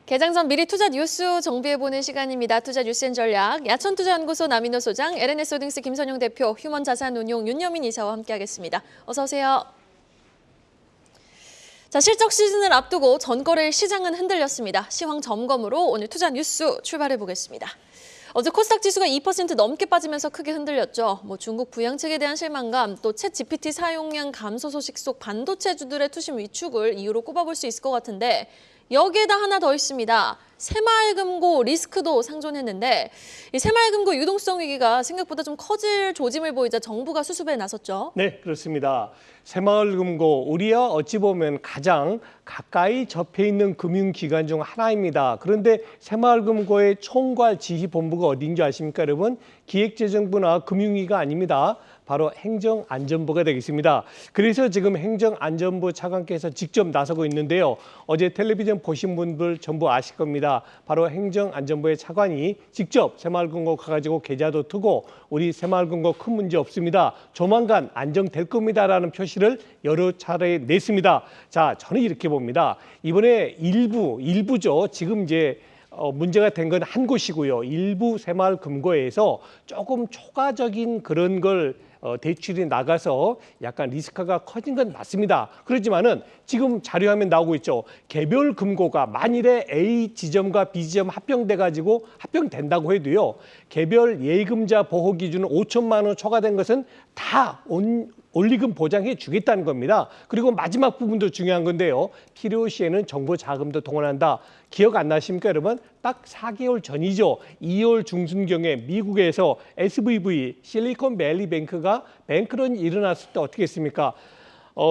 개장 전 미리 투자 뉴스 정비해보는 시간입니다. 투자 뉴스앤 전략, 야천투자연구소 남인호 소장, LNS홀딩스 김선영 대표, 휴먼자산운용 윤여민 이사와 함께하겠습니다. 어서 오세요. 자, 실적 시즌을 앞두고 전거래일 시장은 흔들렸습니다. 시황 점검으로 오늘 투자 뉴스 출발해보겠습니다. 어제 코스닥 지수가 2% 넘게 빠지면서 크게 흔들렸죠. 중국 부양책에 대한 실망감, 또 챗 GPT 사용량 감소 소식 속 반도체주들의 투심 위축을 이유로 꼽아볼 수 있을 것 같은데 여기에다 하나 더 있습니다. 새마을금고 리스크도 상존했는데 이 새마을금고 유동성 위기가 생각보다 좀 커질 조짐을 보이자 정부가 수습에 나섰죠. 네, 그렇습니다. 새마을금고 우리와 어찌 보면 가장 가까이 접해 있는 금융기관 중 하나입니다. 그런데 새마을금고의 총괄 지휘본부가 어딘지 아십니까, 여러분? 기획재정부나 금융위가 아닙니다. 바로 행정안전부가 되겠습니다. 그래서 지금 행정안전부 차관께서 직접 나서고 있는데요. 어제 텔레비전 보신 분들 전부 아실 겁니다. 바로 행정안전부의 차관이 직접 새마을금고 가가지고 계좌도 트고 우리 새마을금고 큰 문제 없습니다. 조만간 안정될 겁니다라는 표시를 여러 차례 냈습니다. 자, 저는 이렇게 봅니다. 이번에 일부죠. 지금 이제 문제가 된 건 한 곳이고요. 일부 새마을금고에서 조금 초과적인 그런 걸 대출이 나가서 약간 리스크가 커진 건 맞습니다. 그렇지만은 지금 자료화면 나오고 있죠. 개별 금고가 만일에 A 지점과 B 지점 합병된다고 해도요. 개별 예금자 보호 기준은 5천만 원 초과된 것은 다 원리금 보장해 주겠다는 겁니다. 그리고 마지막 부분도 중요한 건데요. 필요 시에는 정부 자금도 동원한다. 기억 안 나십니까, 여러분? 딱 4개월 전이죠. 2월 중순경에 미국에서 SVB, 실리콘밸리 뱅크가 뱅크런이 일어났을 때 어떻게 했습니까?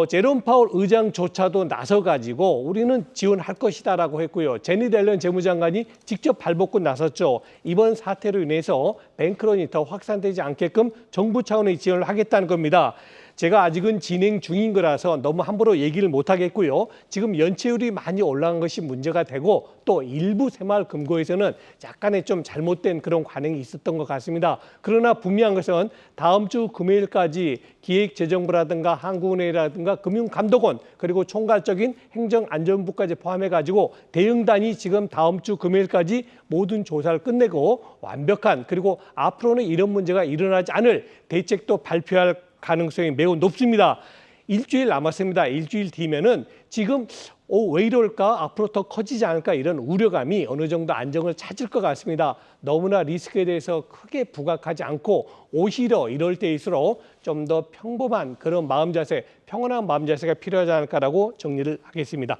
제롬 파월 의장조차도 나서가지고 우리는 지원할 것이다라고 했고요. 제니 옐런 재무장관이 직접 발벗고 나섰죠. 이번 사태로 인해서 뱅크런이 더 확산되지 않게끔 정부 차원의 지원을 하겠다는 겁니다. 제가 아직은 진행 중인 거라서 너무 함부로 얘기를 못 하겠고요. 지금 연체율이 많이 올라간 것이 문제가 되고 또 일부 새마을금고에서는 약간의 좀 잘못된 그런 관행이 있었던 것 같습니다. 그러나 분명한 것은 다음 주 금요일까지 기획재정부라든가 한국은행이라든가 금융감독원 그리고 총괄적인 행정안전부까지 포함해가지고 대응단이 지금 다음 주 금요일까지 모든 조사를 끝내고 완벽한 그리고 앞으로는 이런 문제가 일어나지 않을 대책도 발표할 가능성이 매우 높습니다. 일주일 남았습니다. 일주일 뒤면은 지금 왜 이럴까? 앞으로 더 커지지 않을까? 이런 우려감이 어느 정도 안정을 찾을 것 같습니다. 너무나 리스크에 대해서 크게 부각하지 않고 오히려 이럴 때일수록 좀 더 평범한 그런 마음 자세, 평온한 마음 자세가 필요하지 않을까라고 정리를 하겠습니다.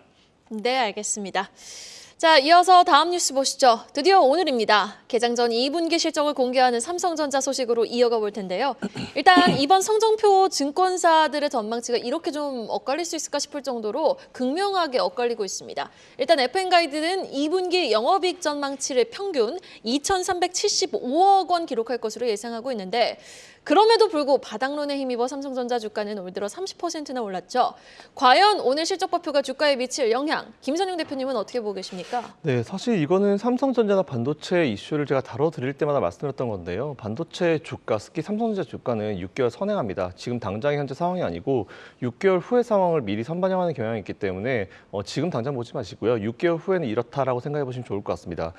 네, 알겠습니다. 자, 이어서 다음 뉴스 보시죠. 드디어 오늘입니다. 개장 전 2분기 실적을 공개하는 삼성전자 소식으로 이어가 볼 텐데요. 일단 이번 성적표 증권사들의 전망치가 이렇게 좀 엇갈릴 수 있을까 싶을 정도로 극명하게 엇갈리고 있습니다. 일단 FN가이드는 2분기 영업이익 전망치를 평균 2,375억 원 기록할 것으로 예상하고 있는데 그럼에도 불구하고 바닥론에 힘입어 삼성전자 주가는 올 들어 30%나 올랐죠. 과연 오늘 실적 발표가 주가에 미칠 영향, 김선영 대표님은 어떻게 보고 계십니까? 네, 사실 이거는 삼성전자나 반도체 이슈를 제가 다뤄드릴 때마다 말씀드렸던 건데요. 반도체 주가, 특히 삼성전자 주가는 6개월 선행합니다. 지금 당장의 현재 상황이 아니고 6개월 후의 상황을 미리 선반영하는 경향이 있기 때문에 지금 당장 보지 마시고요. 6개월 후에는 이렇다라고 생각해 보시면 좋을 것 같습니다.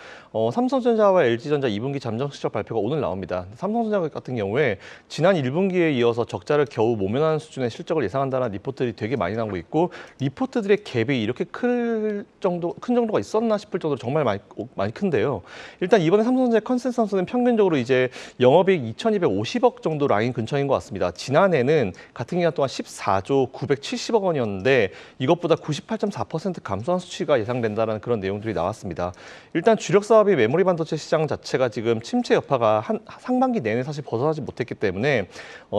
삼성전자와 LG전자 2분기 잠정 실적 발표가 오늘 나옵니다. 삼성전자 같은 경우에 지난 1분기에 이어서 적자를 겨우 모면하는 수준의 실적을 예상한다는 리포트들이 되게 많이 나오고 있고 리포트들의 갭이 이렇게 큰 정도가 있었나 싶을 정도로 정말 많이 큰데요. 일단 이번에 삼성전자의 컨센서스는 평균적으로 이제 영업이익 2,250억 정도 라인 근처인 것 같습니다. 지난해는 같은 기간 동안 14조 970억 원이었는데 이것보다 98.4% 감소한 수치가 예상된다는 그런 내용들이 나왔습니다. 일단 주력 사업이 메모리 반도체 시장 자체가 지금 침체 여파가 상반기 내내 사실 벗어나지 못했기 때문에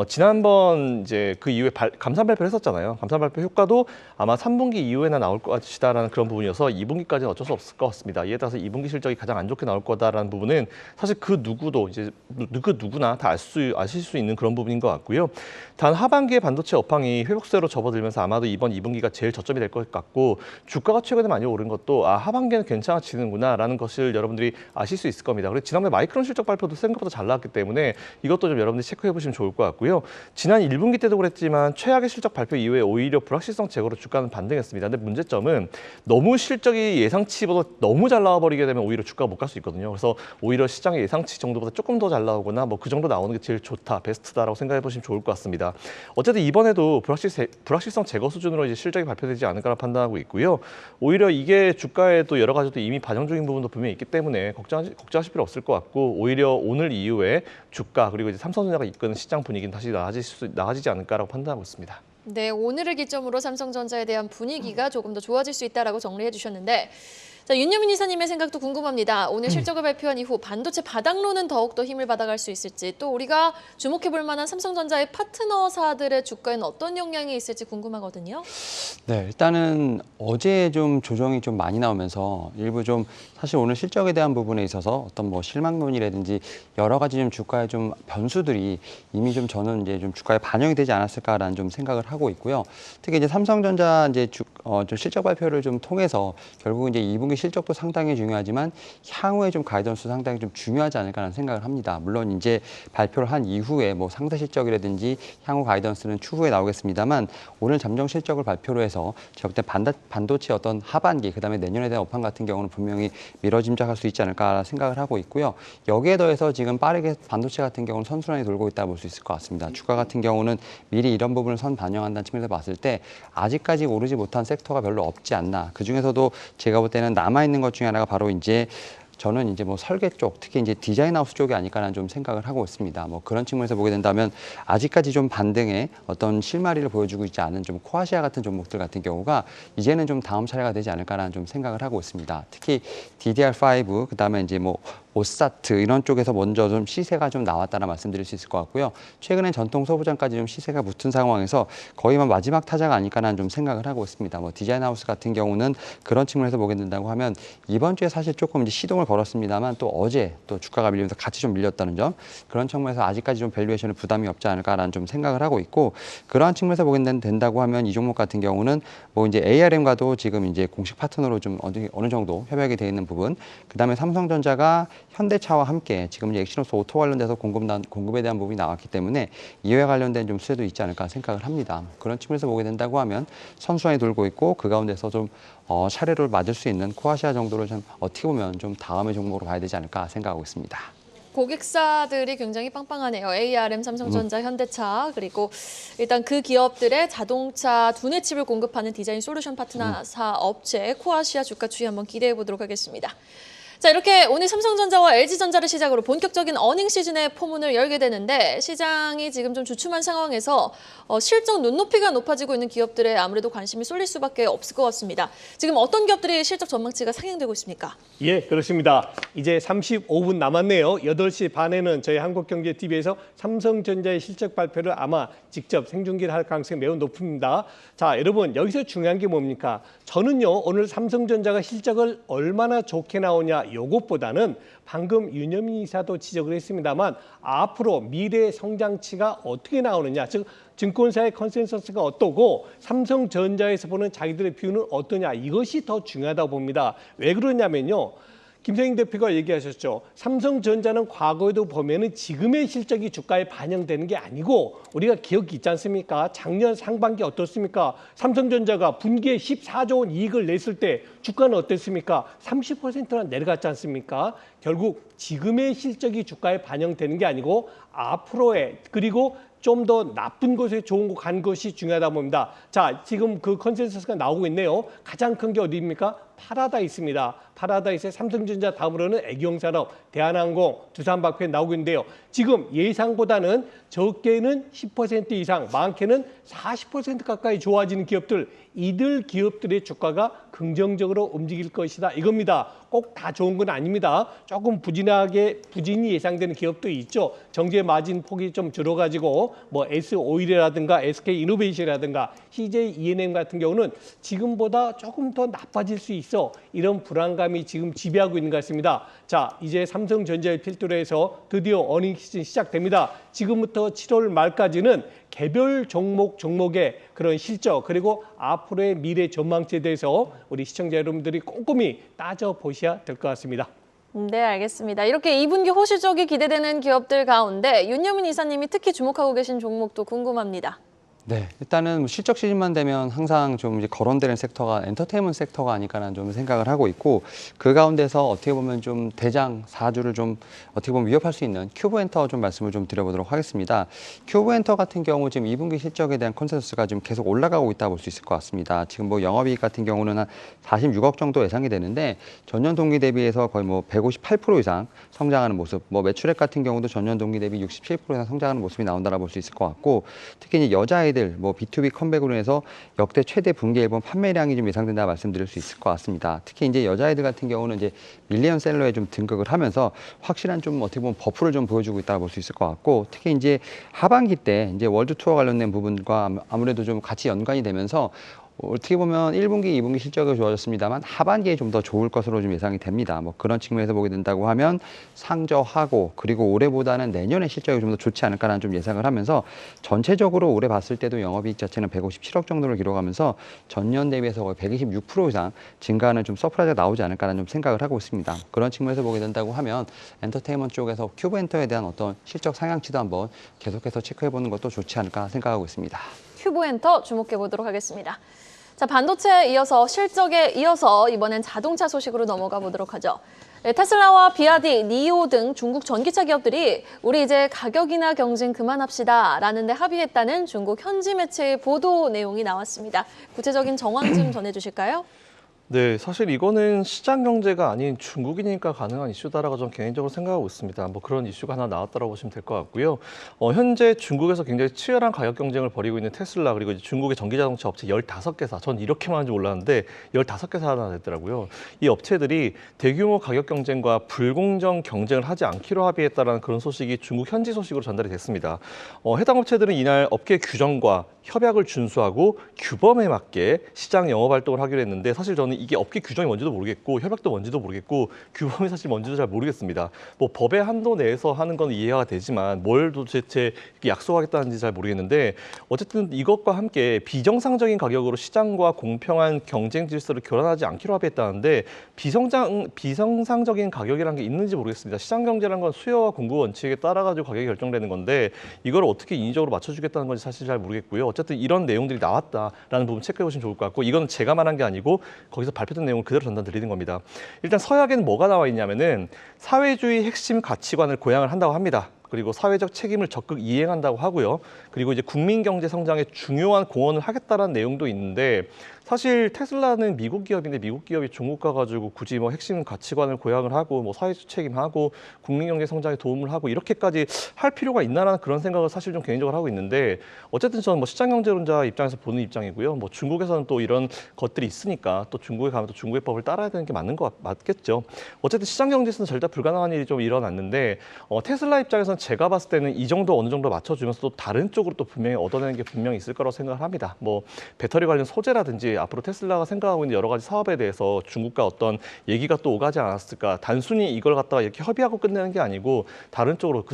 지난번 이제 그 이후에 감산 발표를 했었잖아요. 감산 발표 효과도 아마 3분기 이후에나 나올 것이다라는 그런 부분이어서 2분기까지는 어쩔 수 없을 것 같습니다. 이에 따라서 2분기 실적이 가장 안 좋게 나올 거다라는 부분은 사실 그 누구나 다 아실 수 있는 그런 부분인 것 같고요. 단 하반기에 반도체 업황이 회복세로 접어들면서 아마도 이번 2분기가 제일 저점이 될 것 같고 주가가 최근에 많이 오른 것도 하반기에는 괜찮아지는구나라는 것을 여러분들이 아실 수 있을 겁니다. 그리고 지난번에 마이크론 실적 발표도 생각보다 잘 나왔기 때문에 이것도 좀 여러분들이 체크해 보시면 좋을 것 같고요. 지난 1분기 때도 그랬지만 최악의 실적 발표 이후에 오히려 불확실성 제거로 주가는 반등했습니다. 근데 문제점은 너무 실적이 예상치 예치보다 너무 잘 나와버리게 되면 오히려 주가가 못 갈 수 있거든요. 그래서 오히려 시장의 예상치 정도보다 조금 더 잘 나오거나 뭐 그 정도 나오는 게 제일 좋다, 베스트다라고 생각해 보시면 좋을 것 같습니다. 어쨌든 이번에도 불확실성 제거 수준으로 이제 실적이 발표되지 않을까라 판단하고 있고요. 오히려 이게 주가에 또 여러 가지 또 이미 반영 중인 부분도 분명히 있기 때문에 걱정하실 필요 없을 것 같고, 오히려 오늘 이후에 주가 그리고 이제 삼성전자가 이끄는 시장 분위기는 다시 나아지지 않을까라고 판단하고 있습니다. 네, 오늘을 기점으로 삼성전자에 대한 분위기가 조금 더 좋아질 수 있다라고 정리해 주셨는데, 자, 윤여민 이사님의 생각도 궁금합니다. 오늘 실적을 발표한 이후 반도체 바닥론은 더욱더 힘을 받아갈 수 있을지, 또 우리가 주목해 볼 만한 삼성전자의 파트너사들의 주가에는 어떤 영향이 있을지 궁금하거든요. 네, 일단은 어제 좀 조정이 좀 많이 나오면서 일부 좀 사실 오늘 실적에 대한 부분에 있어서 어떤 뭐 실망론이라든지 여러 가지 좀 주가의 좀 변수들이 이미 좀 저는 이제 좀 주가에 반영이 되지 않았을까라는 좀 생각을 하고 있고요. 특히 이제 삼성전자 이제 좀 실적 발표를 좀 통해서 결국 이제 2분기 실적도 상당히 중요하지만 향후에 좀 가이던스 상당히 좀 중요하지 않을까라는 생각을 합니다. 물론 이제 발표를 한 이후에 뭐 상대 실적이라든지 향후 가이던스는 추후에 나오겠습니다만, 오늘 잠정 실적을 발표로 해서 제가 볼 때 반도체 어떤 하반기, 그다음에 내년에 대한 업황 같은 경우는 분명히 미뤄짐작할 수 있지 않을까 생각을 하고 있고요. 여기에 더해서 지금 빠르게 반도체 같은 경우는 선순환이 돌고 있다고 볼 수 있을 것 같습니다. 주가 같은 경우는 미리 이런 부분을 선 반영한다는 측면에서 봤을 때 아직까지 오르지 못한 섹터가 별로 없지 않나. 그 중에서도 제가 볼 때는 남아있는 것 중에 하나가 바로 이제 저는 이제 뭐 설계 쪽, 특히 이제 디자인 하우스 쪽이 아닐까라는 좀 생각을 하고 있습니다. 뭐 그런 측면에서 보게 된다면 아직까지 좀 반등의 어떤 실마리를 보여주고 있지 않은 좀 코아시아 같은 종목들 같은 경우가 이제는 좀 다음 차례가 되지 않을까라는 좀 생각을 하고 있습니다. 특히 DDR5, 그다음에 이제 뭐 오사트 이런 쪽에서 먼저 좀 시세가 좀 나왔다는 말씀드릴 수 있을 것 같고요. 최근에 전통 소부장까지 좀 시세가 붙은 상황에서 거의 마지막 타자가 아닐까라는 좀 생각을 하고 있습니다. 뭐 디자인 하우스 같은 경우는 그런 측면에서 보게 된다고 하면 이번 주에 사실 조금 이제 시동을 걸었습니다만 또 어제 또 주가가 밀리면서 같이 좀 밀렸다는 점, 그런 측면에서 아직까지 좀 밸류에이션에 부담이 없지 않을까라는 좀 생각을 하고 있고, 그러한 측면에서 보게 된다고 하면 이 종목 같은 경우는 뭐 이제 ARM과도 지금 이제 공식 파트너로 좀 어느 정도 협약이 돼 있는 부분, 그다음에 삼성전자가 현대차와 함께 지금 이제 엑시노스 오토 관련돼서 공급에 대한 부분이 나왔기 때문에 이와 관련된 좀 수혜도 있지 않을까 생각을 합니다. 그런 측면에서 보게 된다고 하면 선수환이 돌고 있고 그 가운데서 좀 차례를 맞을 수 있는 코아시아 정도를 좀 어떻게 보면 좀 다음의 종목으로 봐야 되지 않을까 생각하고 있습니다. 고객사들이 굉장히 빵빵하네요. ARM, 삼성전자, 현대차, 그리고 일단 그 기업들의 자동차 두뇌 칩을 공급하는 디자인 솔루션 파트너사 업체 코아시아 주가 추이 한번 기대해 보도록 하겠습니다. 자, 이렇게 오늘 삼성전자와 LG전자를 시작으로 본격적인 어닝 시즌의 포문을 열게 되는데, 시장이 지금 좀 주춤한 상황에서 실적 눈높이가 높아지고 있는 기업들에 아무래도 관심이 쏠릴 수밖에 없을 것 같습니다. 지금 어떤 기업들이 실적 전망치가 상향되고 있습니까? 예, 그렇습니다. 이제 35분 남았네요. 8시 반에는 저희 한국경제TV에서 삼성전자의 실적 발표를 아마 직접 생중계를 할 가능성이 매우 높습니다. 자, 여러분, 여기서 중요한 게 뭡니까? 저는요, 오늘 삼성전자가 실적을 얼마나 좋게 나오냐, 요것보다는 방금 윤여민 이사도 지적을 했습니다만 앞으로 미래 성장치가 어떻게 나오느냐, 즉 증권사의 컨센서스가 어떠고 삼성전자에서 보는 자기들의 뷰는 어떠냐, 이것이 더 중요하다고 봅니다. 왜 그러냐면요, 김성인 대표가 얘기하셨죠. 삼성전자는 과거에도 보면은 지금의 실적이 주가에 반영되는 게 아니고, 우리가 기억이 있지 않습니까? 작년 상반기 어떻습니까? 삼성전자가 분기에 14조 원 이익을 냈을 때 주가는 어땠습니까? 30%나 내려갔지 않습니까? 결국 지금의 실적이 주가에 반영되는 게 아니고 앞으로의, 그리고 좀 더 나쁜 곳에 좋은 곳 간 것이 중요하다 봅니다. 자, 지금 그 컨센서스가 나오고 있네요. 가장 큰 게 어디입니까? 파라다이스입니다. 파라다이스의 삼성전자 다음으로는 애경산업, 대한항공, 두산박페 나오고 있는데요. 지금 예상보다는 적게는 10% 이상, 많게는 40% 가까이 좋아지는 기업들, 이들 기업들의 주가가 긍정적으로 움직일 것이다, 이겁니다. 꼭 다 좋은 건 아닙니다. 조금 부진이 예상되는 기업도 있죠. 정제 마진 폭이 좀 줄어가지고 뭐 S-오일이라든가 SK이노베이션이라든가 CJ E&M 같은 경우는 지금보다 조금 더 나빠질 수 있어, 이런 불안감이 지금 지배하고 있는 것 같습니다. 자, 이제 삼성전자를 필두로 해서 드디어 어닝 시즌 시작됩니다. 지금부터 7월 말까지는 개별 종목의 그런 실적, 그리고 앞으로의 미래 전망치에 대해서 우리 시청자 여러분들이 꼼꼼히 따져보셔야 될 것 같습니다. 네, 알겠습니다. 이렇게 2분기 호실적이 기대되는 기업들 가운데 윤여민 이사님이 특히 주목하고 계신 종목도 궁금합니다. 네, 일단은 뭐 실적 시즌만 되면 항상 좀 이제 거론되는 섹터가 엔터테인먼트 섹터가 아닐까라는 좀 생각을 하고 있고, 그 가운데서 어떻게 보면 좀 대장 4주를 좀 어떻게 보면 위협할 수 있는 큐브엔터 좀 말씀을 좀 드려보도록 하겠습니다. 큐브엔터 같은 경우 지금 2분기 실적에 대한 컨센서스가 지금 계속 올라가고 있다 볼 수 있을 것 같습니다. 지금 뭐 영업이익 같은 경우는 한 46억 정도 예상이 되는데 전년 동기 대비해서 거의 뭐 158% 이상 성장하는 모습, 뭐 매출액 같은 경우도 전년 동기 대비 67% 이상 성장하는 모습이 나온다라 볼 수 있을 것 같고, 특히 이제 여자아이들 뭐 B2B 컴백으로 인해서 역대 최대 분기 앨범 판매량이 좀 예상된다 말씀드릴 수 있을 것 같습니다. 특히 이제 여자아이들 같은 경우는 이제 밀리언셀러에 좀 등극을 하면서 확실한 좀 어떻게 보면 버프를 좀 보여주고 있다 볼 수 있을 것 같고, 특히 이제 하반기 때 이제 월드 투어 관련된 부분과 아무래도 좀 같이 연관이 되면서 어떻게 보면 1분기, 2분기 실적이 좋아졌습니다만 하반기에 좀 더 좋을 것으로 좀 예상이 됩니다. 뭐 그런 측면에서 보게 된다고 하면 상저하고, 그리고 올해보다는 내년에 실적이 좀 더 좋지 않을까라는 좀 예상을 하면서 전체적으로 올해 봤을 때도 영업이익 자체는 157억 정도를 기록하면서 전년 대비해서 거의 126% 이상 증가하는 좀 서프라이즈가 나오지 않을까라는 좀 생각을 하고 있습니다. 그런 측면에서 보게 된다고 하면 엔터테인먼트 쪽에서 큐브엔터에 대한 어떤 실적 상향치도 한번 계속해서 체크해보는 것도 좋지 않을까 생각하고 있습니다. 큐브엔터 주목해 보도록 하겠습니다. 자, 반도체에 이어서 실적에 이어서 이번엔 자동차 소식으로 넘어가 보도록 하죠. 네, 테슬라와 비아디, 니오 등 중국 전기차 기업들이 우리 이제 가격이나 경쟁 그만합시다 라는 데 합의했다는 중국 현지 매체의 보도 내용이 나왔습니다. 구체적인 정황 좀 전해주실까요? 네, 사실 이거는 시장 경제가 아닌 중국이니까 가능한 이슈다라고 저는 개인적으로 생각하고 있습니다. 뭐 그런 이슈가 하나 나왔다라고 보시면 될 것 같고요. 현재 중국에서 굉장히 치열한 가격 경쟁을 벌이고 있는 테슬라, 그리고 이제 중국의 전기자동차 업체 15개사, 전 이렇게 많은지 몰랐는데 15개사나 됐더라고요. 이 업체들이 대규모 가격 경쟁과 불공정 경쟁을 하지 않기로 합의했다는 그런 소식이 중국 현지 소식으로 전달이 됐습니다. 해당 업체들은 이날 업계 규정과 협약을 준수하고 규범에 맞게 시장 영업 활동을 하기로 했는데, 사실 저는 이게 업계 규정이 뭔지도 모르겠고 협약도 뭔지도 모르겠고 규범이 사실 뭔지도 잘 모르겠습니다. 뭐 법의 한도 내에서 하는 건 이해가 되지만 뭘 도대체 약속하겠다는지 잘 모르겠는데, 어쨌든 이것과 함께 비정상적인 가격으로 시장과 공평한 경쟁 질서를 교란하지 않기로 합의했다는데, 비정상적인 가격이라는 게 있는지 모르겠습니다. 시장 경제라는 건 수요와 공급 원칙에 따라 가지고 가격이 결정되는 건데 이걸 어떻게 인위적으로 맞춰주겠다는 건지 사실 잘 모르겠고요. 어쨌든 이런 내용들이 나왔다라는 부분 체크해 보시면 좋을 것 같고, 이건 제가 말한 게 아니고 거기서 발표된 내용을 그대로 전달 드리는 겁니다. 일단 서약에는 뭐가 나와 있냐면은 사회주의 핵심 가치관을 고양을 한다고 합니다. 그리고 사회적 책임을 적극 이행한다고 하고요. 그리고 이제 국민 경제 성장에 중요한 공헌을 하겠다라는 내용도 있는데, 사실 테슬라는 미국 기업인데 미국 기업이 중국 가가지고 굳이 뭐 핵심 가치관을 고양을 하고 뭐 사회적 책임하고 국민 경제 성장에 도움을 하고 이렇게까지 할 필요가 있나라는 그런 생각을 사실 좀 개인적으로 하고 있는데, 어쨌든 저는 뭐 시장 경제론자 입장에서 보는 입장이고요. 뭐 중국에서는 또 이런 것들이 있으니까 또 중국에 가면 또 중국의 법을 따라야 되는 게 맞겠죠. 어쨌든 시장 경제에서는 절대 불가능한 일이 좀 일어났는데, 테슬라 입장에서는 제가 봤을 때는 이 정도 어느 정도 맞춰주면서 또 다른 쪽으로 또 분명히 얻어내는 게 분명히 있을 거라고 생각을 합니다. 뭐 배터리 관련 소재라든지 앞으로 테슬라가 생각하고 있는 여러 가지 사업에 대해서 중국과 어떤 얘기가 또 오가지 않았을까. 단순히 이걸 갖다가 이렇게 협의하고 끝내는 게 아니고 다른 쪽으로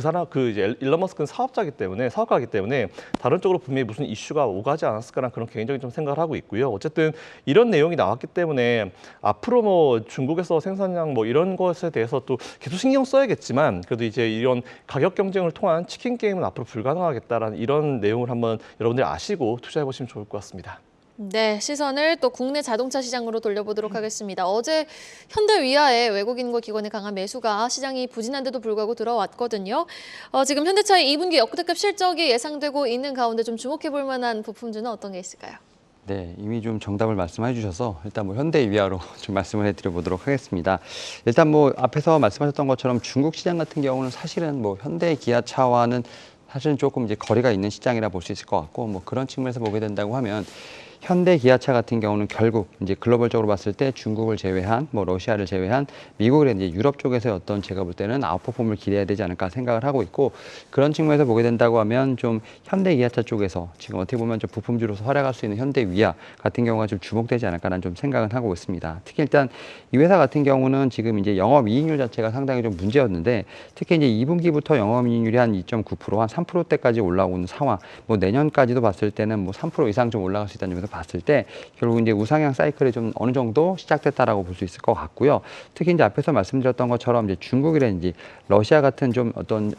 이제 일론 머스크는 사업가이기 때문에 다른 쪽으로 분명히 무슨 이슈가 오가지 않았을까라는 그런 개인적인 좀 생각을 하고 있고요. 어쨌든 이런 내용이 나왔기 때문에 앞으로 뭐 중국에서 생산량 뭐 이런 것에 대해서 또 계속 신경 써야겠지만, 그래도 이제 이런 가격 경쟁을 통한 치킨 게임은 앞으로 불가능하겠다라는 이런 내용을 한번 여러분들이 아시고 투자해 보시면 좋을 것 같습니다. 네, 시선을 또 국내 자동차 시장으로 돌려보도록 하겠습니다. 어제 현대 위아의 외국인과 기관의 강한 매수가 시장이 부진한데도 불구하고 들어왔거든요. 지금 현대차의 2분기 역대급 실적이 예상되고 있는 가운데 좀 주목해 볼 만한 부품주는 어떤 게 있을까요? 네, 이미 좀 정답을 말씀해 주셔서 일단 뭐 현대 위아로 좀 말씀을 해드려 보도록 하겠습니다. 일단 뭐 앞에서 말씀하셨던 것처럼 중국 시장 같은 경우는 사실은 뭐 현대 기아차와는 사실은 조금 이제 거리가 있는 시장이라 볼 수 있을 것 같고, 뭐 그런 측면에서 보게 된다고 하면 현대 기아차 같은 경우는 결국 이제 글로벌적으로 봤을 때 중국을 제외한 뭐 러시아를 제외한 미국이나 이제 유럽 쪽에서의 어떤 제가 볼 때는 아웃퍼폼을 기대해야 되지 않을까 생각을 하고 있고, 그런 측면에서 보게 된다고 하면 좀 현대 기아차 쪽에서 지금 어떻게 보면 좀 부품주로서 활약할 수 있는 현대 위아 같은 경우가 좀 주목되지 않을까라는 좀 생각은 하고 있습니다. 특히 일단 이 회사 같은 경우는 지금 이제 영업이익률 자체가 상당히 좀 문제였는데, 특히 이제 2분기부터 영업이익률이 한 2.9%, 한 3%대까지 올라오고 있는 상황, 뭐 내년까지도 봤을 때는 뭐 3% 이상 좀 올라갈 수 있다는 점에서 봤을 때 결국 이제 우상향 사이클이 좀 어느 정도 시작됐다라고 볼 수 있을 것 같고요. 특히 이제 앞에서 말씀드렸던 것처럼 이제 중국이라든지 러시아 같은 좀 어떤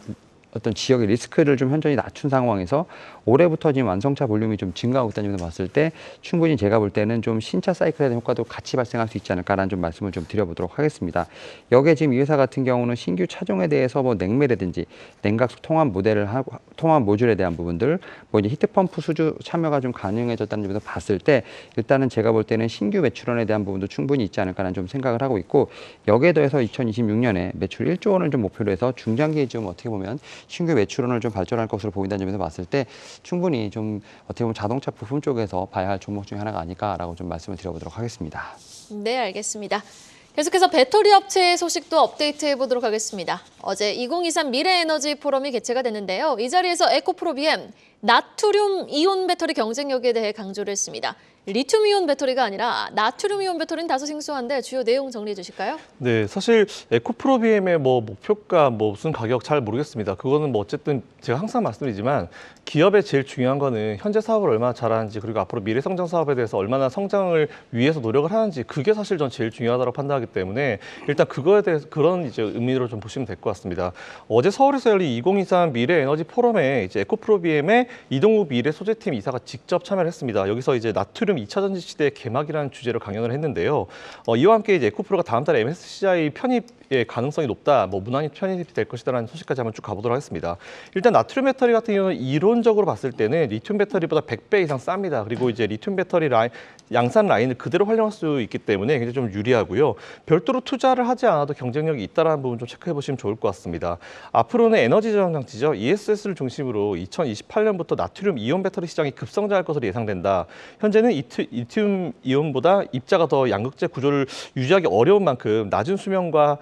어떤 지역의 리스크를 좀 현저히 낮춘 상황에서 올해부터 지금 완성차 볼륨이 좀 증가하고 있다는 점에서 봤을 때 충분히 제가 볼 때는 좀 신차 사이클에 대한 효과도 같이 발생할 수 있지 않을까라는 좀 말씀을 좀 드려보도록 하겠습니다. 여기에 지금 이 회사 같은 경우는 신규 차종에 대해서 뭐 냉매라든지 냉각 통합 모델을 하고 통합 모듈에 대한 부분들, 뭐 이제 히트펌프 수주 참여가 좀 가능해졌다는 점에서 봤을 때 일단은 제가 볼 때는 신규 매출원에 대한 부분도 충분히 있지 않을까라는 좀 생각을 하고 있고, 여기에 더해서 2026년에 매출 1조 원을 좀 목표로 해서 중장기에 좀 어떻게 보면 신규 매출원을 좀 발전할 것으로 보인다는 점에서 봤을 때 충분히 좀 어떻게 보면 자동차 부품 쪽에서 봐야 할 종목 중에 하나가 아닐까라고 좀 말씀을 드려보도록 하겠습니다. 네, 알겠습니다. 계속해서 배터리 업체의 소식도 업데이트해 보도록 하겠습니다. 어제 2023 미래에너지 포럼이 개최가 됐는데요. 이 자리에서 에코프로비엠 나트륨 이온 배터리 경쟁력에 대해 강조를 했습니다. 리튬 이온 배터리가 아니라 나트륨 이온 배터리는 다소 생소한데 주요 내용 정리해 주실까요? 네, 사실 에코프로비엠의 뭐 목표가 뭐 무슨 가격 잘 모르겠습니다. 그거는 뭐 어쨌든 제가 항상 말씀드리지만 기업의 제일 중요한 거는 현재 사업을 얼마나 잘하는지, 그리고 앞으로 미래 성장 사업에 대해서 얼마나 성장을 위해서 노력을 하는지, 그게 사실 전 제일 중요하다고 판단하기 때문에 일단 그거에 대해서 그런 이제 의미로 좀 보시면 될 것 같습니다. 어제 서울에서 열린 2023 미래 에너지 포럼에 이제 에코프로비엠의 이동욱 미래 소재팀 이사가 직접 참여를 했습니다. 여기서 이제 나트륨 2차 전지 시대의 개막이라는 주제로 강연을 했는데요. 이와 함께 이제 에코프로가 다음 달에 MSCI 편입의 가능성이 높다, 뭐 무난히 편입이 될 것이다라는 소식까지 한번 쭉 가보도록 하겠습니다. 일단 나트륨 배터리 같은 경우는 이론적으로 봤을 때는 리튬 배터리보다 100배 이상 쌉니다. 그리고 이제 리튬 배터리 양산 라인을 그대로 활용할 수 있기 때문에 굉장히 좀 유리하고요. 별도로 투자를 하지 않아도 경쟁력이 있다는 부분 좀 체크해 보시면 좋을 것 같습니다. 앞으로는 에너지 저장 장치죠. ESS를 중심으로 2028년부터 나트륨 이온 배터리 시장이 급성장할 것으로 예상된다. 현재는 리튬 이온보다 입자가 더 양극재 구조를 유지하기 어려운 만큼 낮은 수명과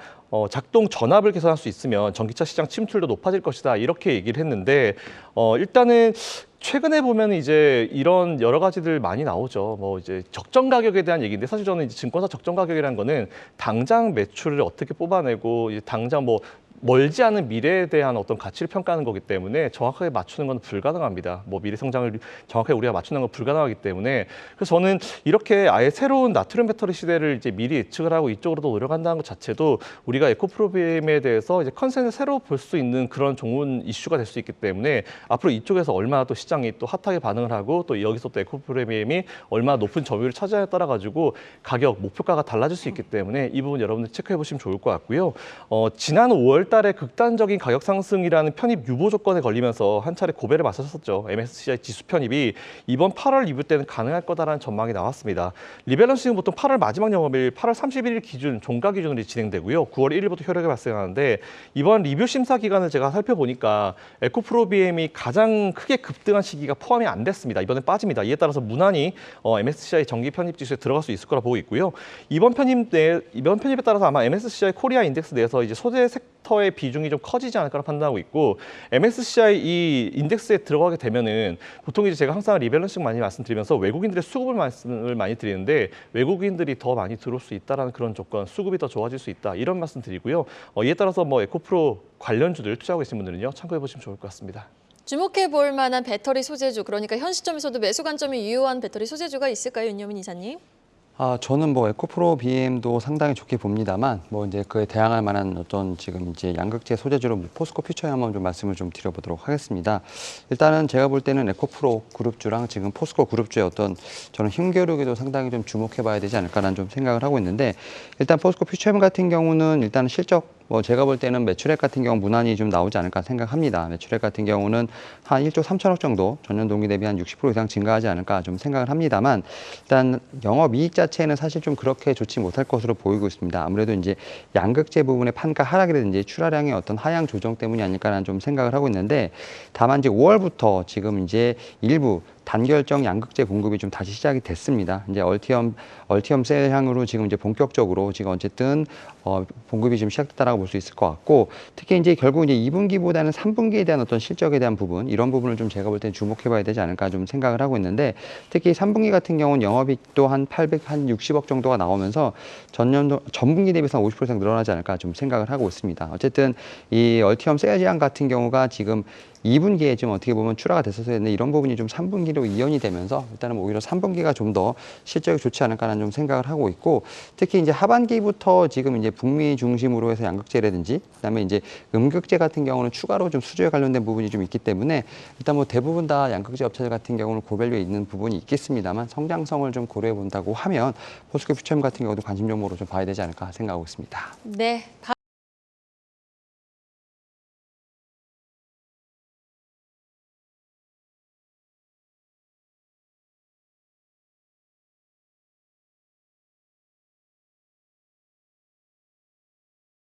작동 전압을 개선할 수 있으면 전기차 시장 침투율도 높아질 것이다, 이렇게 얘기를 했는데 일단은 최근에 보면 이제 이런 여러 가지들 많이 나오죠. 뭐 이제 적정 가격에 대한 얘기인데, 사실 저는 이제 증권사 적정 가격이라는 거는 당장 매출을 어떻게 뽑아내고 이제 당장 뭐 멀지 않은 미래에 대한 어떤 가치를 평가하는 거기 때문에 정확하게 맞추는 건 불가능합니다. 뭐 미래 성장을 정확하게 우리가 맞추는 건 불가능하기 때문에, 그래서 저는 이렇게 아예 새로운 나트륨 배터리 시대를 이제 미리 예측을 하고 이쪽으로도 노력한다는 것 자체도 우리가 에코프로비엠에 대해서 이제 컨센을 새로 볼 수 있는 그런 좋은 이슈가 될 수 있기 때문에 앞으로 이쪽에서 얼마나 또 시장이 또 핫하게 반응을 하고 또 여기서 또 에코프로비엠이 얼마나 높은 점유율을 차지하에 따라 가지고 가격 목표가가 달라질 수 있기 때문에 이 부분 여러분들 체크해 보시면 좋을 것 같고요. 지난 5월 달에 극단적인 가격 상승이라는 편입 유보 조건에 걸리면서 한 차례 고배를 맞섰었죠. MSCI 지수 편입이 이번 8월 리뷰 때는 가능할 거다라는 전망이 나왔습니다. 리밸런싱은 보통 8월 마지막 영업일 8월 31일 기준 종가 기준으로 진행되고요. 9월 1일부터 효력이 발생하는데, 이번 리뷰 심사 기간을 제가 살펴보니까 에코프로비엠이 가장 크게 급등한 시기가 포함이 안 됐습니다. 이번에 빠집니다. 이에 따라서 무난히 MSCI 정기 편입 지수에 들어갈 수 있을 거라 보고 있고요. 이번 편입에 따라서 아마 MSCI 코리아 인덱스 내에서 이제 소재 섹터의 비중이 좀 커지지 않을까 판단하고 있고, MSCI 이 인덱스에 들어가게 되면은 보통 이제 제가 항상 리밸런싱 많이 말씀드리면서 외국인들의 수급을 말씀을 많이 드리는데, 외국인들이 더 많이 들어올 수 있다라는 그런 조건, 수급이 더 좋아질 수 있다, 이런 말씀 드리고요. 이에 따라서 뭐 에코프로 관련주들 투자하고 계신 분들은요, 참고해 보시면 좋을 것 같습니다. 주목해 볼 만한 배터리 소재주, 그러니까 현 시점에서도 매수 관점이 유효한 배터리 소재주가 있을까요, 윤여민 이사님? 저는 뭐 에코프로비엠도 상당히 좋게 봅니다만, 뭐 이제 그에 대항할 만한 어떤 지금 이제 양극재 소재주로 포스코 퓨처에 한번 좀 말씀을 좀 드려보도록 하겠습니다. 일단은 제가 볼 때는 에코프로 그룹주랑 지금 포스코 그룹주의 어떤 저는 힘겨루기도 상당히 좀 주목해봐야 되지 않을까라는 좀 생각을 하고 있는데, 일단 포스코 퓨처엠 같은 경우는 일단 실적 뭐 제가 볼 때는 매출액 같은 경우 무난히 좀 나오지 않을까 생각합니다. 매출액 같은 경우는 한 1조 3천억 정도 전년 동기 대비 한 60% 이상 증가하지 않을까 좀 생각을 합니다만, 일단 영업이익 자체는 사실 좀 그렇게 좋지 못할 것으로 보이고 있습니다. 아무래도 이제 양극재 부분의 판가 하락이라든지 출하량의 어떤 하향 조정 때문이 아닐까라는 좀 생각을 하고 있는데, 다만 이제 5월부터 지금 이제 일부 단결정 양극재 공급이 좀 다시 시작이 됐습니다. 이제 얼티엄 셀향으로 지금 이제 본격적으로 지금 어쨌든 공급이 좀 시작됐다라고 볼 수 있을 것 같고, 특히 이제 결국 이제 2분기보다는 3분기에 대한 어떤 실적에 대한 부분, 이런 부분을 좀 제가 볼 때는 주목해봐야 되지 않을까 좀 생각을 하고 있는데, 특히 3분기 같은 경우는 영업이익도 한 60억 정도가 나오면서 전분기 대비해서 50% 이상 늘어나지 않을까 좀 생각을 하고 있습니다. 어쨌든 이 얼티엄 셀향 같은 경우가 지금 2분기에 좀 어떻게 보면 출하가 됐었어야 했는데 이런 부분이 좀 3분기로 이연이 되면서 일단은 오히려 3분기가 좀 더 실적이 좋지 않을까라는 좀 생각을 하고 있고 특히 이제 하반기부터 지금 이제 북미 중심으로 해서 양극재라든지 그다음에 이제 음극재 같은 경우는 추가로 좀 수주에 관련된 부분이 좀 있기 때문에 일단 뭐 대부분 다 양극재 업체들 같은 경우는 고밸류에 있는 부분이 있겠습니다만 성장성을 좀 고려해 본다고 하면 포스코 퓨처엠 같은 경우도 관심 종목으로 좀 봐야 되지 않을까 생각하고 있습니다. 네.